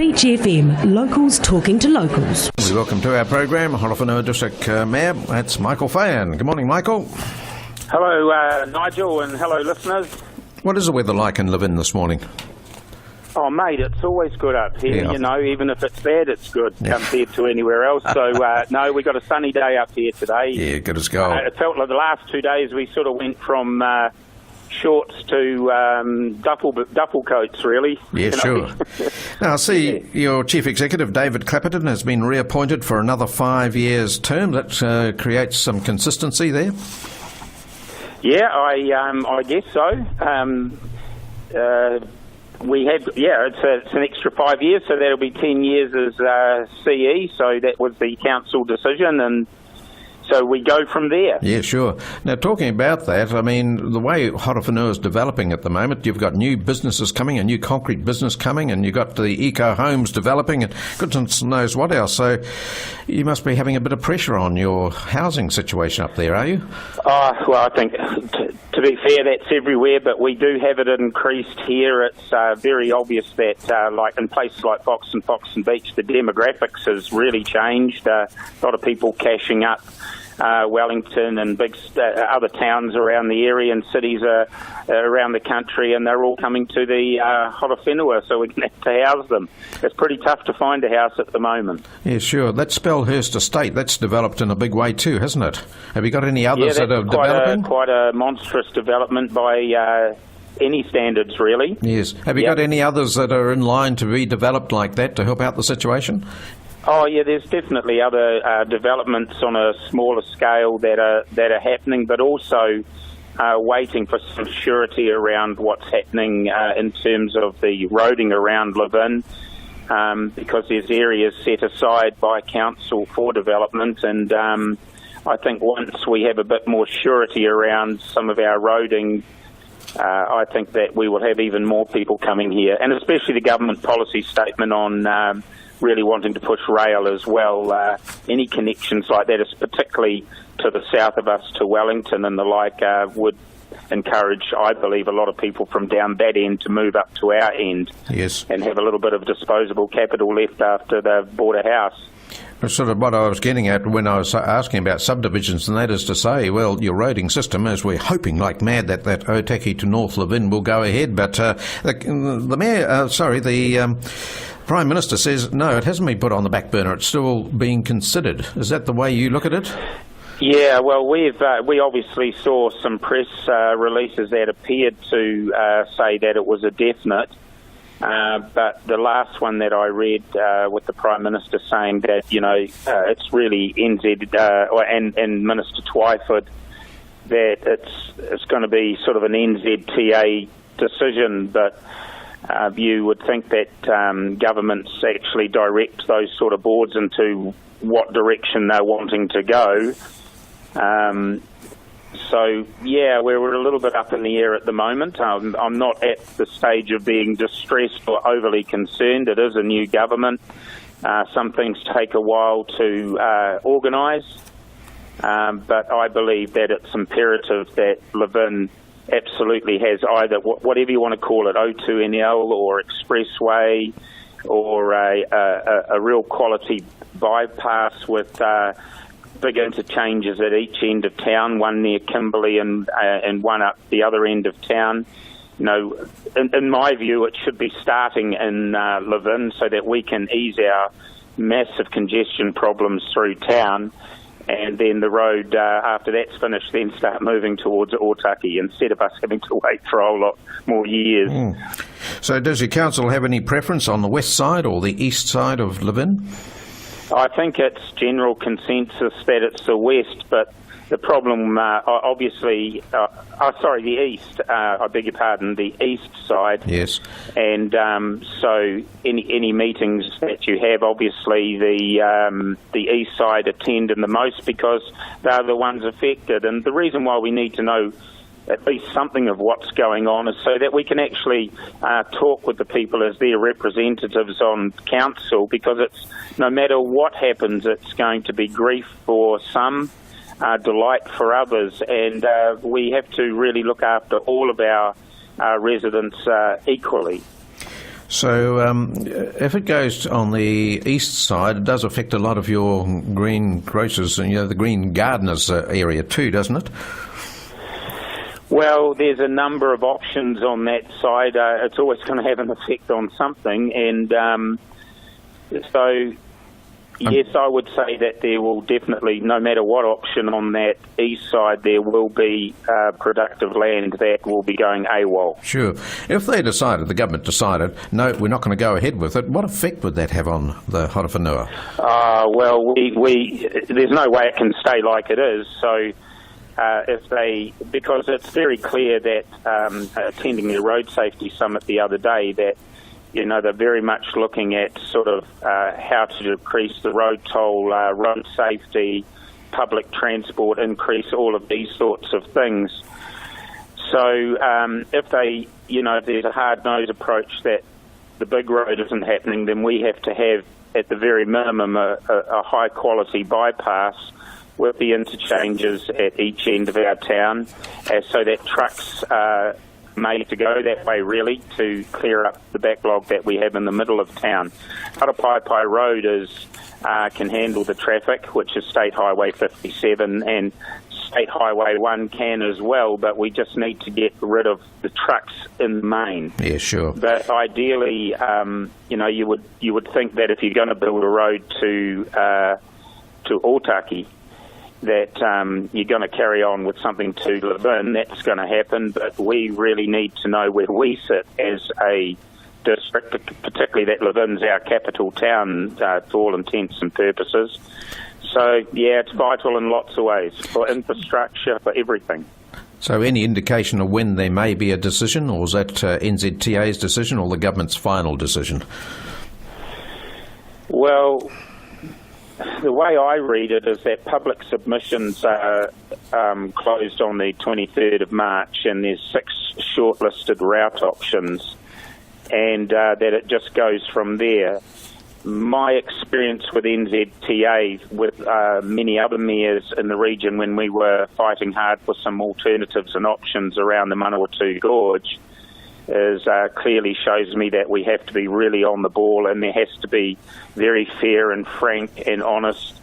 Beach FM, locals talking to locals. Welcome to our program, Horowhenua District Mayor. That's Michael Feyen. Good morning, Michael. Hello, Nigel, and hello, listeners. What is the weather like in Levin this morning? Oh, mate, it's always good up here, Yeah. you know, even if it's bad, it's good compared to anywhere else. So, no, we got a sunny day up here today. Yeah, good as gold. It felt like the last 2 days we sort of went from shorts to duffel coats, really. Yeah, you know? sure. Now, I see your Chief Executive, David Clapperton, has been reappointed for another 5 years term. That creates some consistency there. Yeah, I guess so. We had, it's an extra 5 years, so that'll be 10 years as CE, so that was the council decision, and so we go from there. Yeah, sure. Now, talking about that, I mean, the way Horowhenua is developing at the moment, you've got new businesses coming, a new concrete business coming, and you've got the eco homes developing, and goodness knows what else. So you must be having a bit of pressure on your housing situation up there, are you? Well, I think, to be fair, that's everywhere, but we do have it increased here. It's very obvious that, like in places like Foxton Beach, the demographics has really changed. A lot of people cashing up. Wellington and big other towns around the area and cities around the country, and they're all coming to the Horowhenua, so we can have to house them. It's pretty tough to find a house at the moment. Yeah, sure. That Spellhurst estate, that's developed in a big way too, hasn't it? Have you got any others that are developing? Quite a monstrous development by any standards, really. Yes. Have you got any others that are in line to be developed like that to help out the situation? Oh yeah, there's definitely other developments on a smaller scale that are happening, but also waiting for some surety around what's happening in terms of the roading around Levin, because there's areas set aside by council for development, and I think once we have a bit more surety around some of our roading, I think that we will have even more people coming here, and especially the government policy statement on really wanting to push rail as well. Any connections like that, particularly to the south of us, to Wellington and the like, would encourage, I believe, a lot of people from down that end to move up to our end. Yes. And have a little bit of disposable capital left after they've bought a house. That's sort of what I was getting at when I was asking about subdivisions, and that is to say, well, your roading system, as we're hoping like mad that Otaki to North Levin will go ahead, but the Prime Minister says, no, it hasn't been put on the back burner, it's still being considered. Is that the way you look at it? Yeah, well, we obviously saw some press releases that appeared to say that it was a definite, but the last one that I read with the Prime Minister saying that, you know, it's really NZ and Minister Twyford, that it's going to be sort of an NZTA decision, but you would think that governments actually direct those sort of boards into what direction they're wanting to go. So, yeah, we're a little bit up in the air at the moment. I'm not at the stage of being distressed or overly concerned. It is a new government. Some things take a while to organise, but I believe that it's imperative that Levin absolutely has either, whatever you want to call it, O2NL or expressway, or a real quality bypass with big interchanges at each end of town, one near Kimberley and one up the other end of town. You know, in my view, it should be starting in Levin so that we can ease our massive congestion problems through town, and then the road, after that's finished, then start moving towards Otaki instead of us having to wait for a whole lot more years. So does your council have any preference on the west side or the east side of Levin? I think it's general consensus that it's the west, but the problem, obviously, the east, I beg your pardon, the east side. Yes. And so any meetings that you have, obviously the east side attend in the most because they're the ones affected. And the reason why we need to know at least something of what's going on is so that we can actually talk with the people as their representatives on council, because it's no matter what happens, it's going to be grief for some, delight for others, and we have to really look after all of our residents equally. So if it goes on the east side, it does affect a lot of your green grocers and the green gardeners area too, doesn't it? Well, there's a number of options on that side. It's always going to have an effect on something, and so yes, I would say that there will definitely, no matter what option on that east side, there will be productive land that will be going AWOL. Sure. If the government decided, no, we're not going to go ahead with it, what effect would that have on the Horowhenua? Well, there's no way it can stay like it is, so because it's very clear that attending the road safety summit the other day that they're very much looking at sort of how to decrease the road toll, road safety, public transport, increase all of these sorts of things. So if there's a hard-nosed approach that the big road isn't happening, then we have to have, at the very minimum, a high-quality bypass with the interchanges at each end of our town, so that trucks are made to go that way, really, to clear up the backlog that we have in the middle of town. Horowhenua Road can handle the traffic, which is State Highway 57, and State Highway 1 can as well, but we just need to get rid of the trucks in the main. Yeah, sure. But ideally, you would think that if you're going to build a road to Otaki, that you're going to carry on with something to Levin. That's going to happen, but we really need to know where we sit as a district, particularly that Levin's our capital town to all intents and purposes. So, yeah, it's vital in lots of ways, for infrastructure, for everything. So any indication of when there may be a decision, or is that NZTA's decision or the government's final decision? Well, the way I read it is that public submissions are closed on the 23rd of March, and there's 6 shortlisted route options, and that it just goes from there. My experience with NZTA, with many other mayors in the region when we were fighting hard for some alternatives and options around the Manawatu Gorge, is clearly shows me that we have to be really on the ball, and there has to be very fair and frank and honest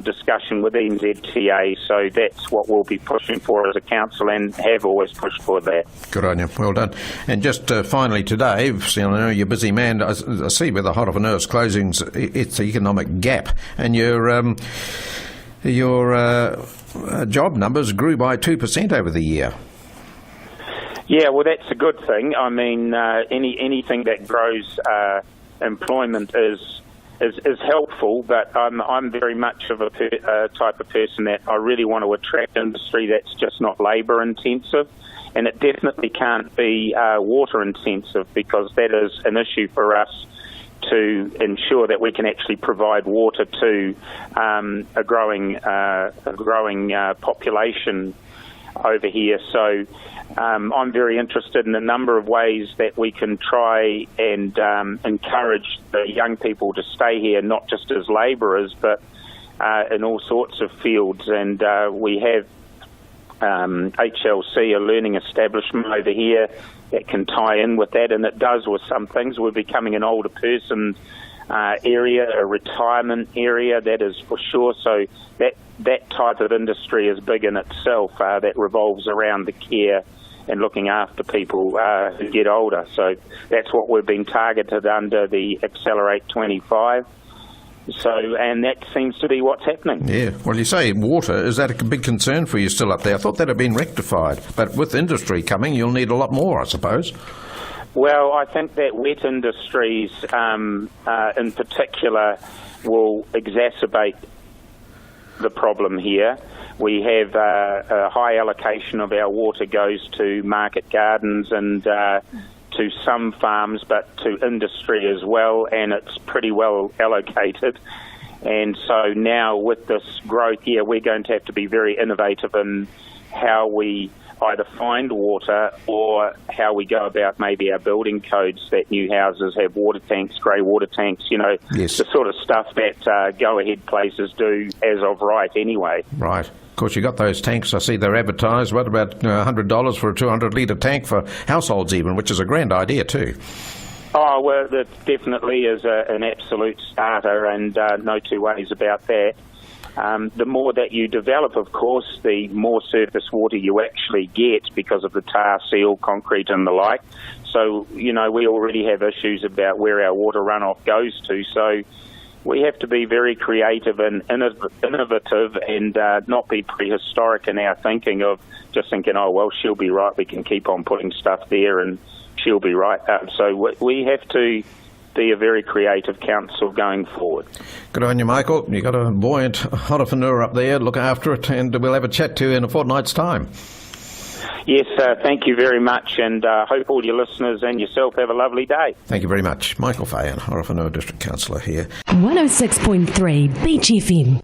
discussion with NZTA. So that's what we'll be pushing for as a council, and have always pushed for that. Good on you. Well done. And just finally today, I know you're a busy man. I see with the Horowhenua's closings, it's an economic gap, and your job numbers grew by 2% over the year. Yeah, well, that's a good thing. I mean, anything that grows employment is helpful, but I'm very much of a type of person that I really want to attract industry that's just not labour intensive, and it definitely can't be water intensive, because that is an issue for us to ensure that we can actually provide water to a growing population over here. So I'm very interested in a number of ways that we can try and encourage the young people to stay here, not just as labourers, but in all sorts of fields. And we have HLC, a learning establishment over here, that can tie in with that, and it does with some things. We're becoming an older person area, a retirement area, that is for sure. So that type of industry is big in itself, that revolves around the care and looking after people who get older. So that's what we've been targeted under the Accelerate 25. So, and that seems to be what's happening. Yeah. Well, you say water. Is that a big concern for you still up there? I thought that had been rectified. But with industry coming, you'll need a lot more, I suppose. Well, I think that wet industries in particular will exacerbate the problem here. We have a high allocation of our water goes to market gardens and to some farms, but to industry as well, and it's pretty well allocated. And so now with this growth here, we're going to have to be very innovative in how we either find water or how we go about maybe our building codes that new houses have water tanks, grey water tanks, Yes. the sort of stuff that go-ahead places do as of right anyway. Right. Of course, you got those tanks. I see they're advertised. What about $100 for a 200-litre tank for households even, which is a grand idea too. Oh, well, that definitely is an absolute starter, and no two ways about that. The more that you develop, of course, the more surface water you actually get because of the tar, seal, concrete and the like. So, we already have issues about where our water runoff goes to. So we have to be very creative and innovative and not be prehistoric in our thinking of just thinking, oh, well, she'll be right. We can keep on putting stuff there and she'll be right. So we have to be a very creative council going forward. Good on you, Michael. You've got a buoyant Horowhenua up there. Look after it, and we'll have a chat to you in a fortnight's time. Yes, thank you very much, and hope all your listeners and yourself have a lovely day. Thank you very much. Michael Feyen, Horowhenua District Councillor here. 106.3 Beach FM.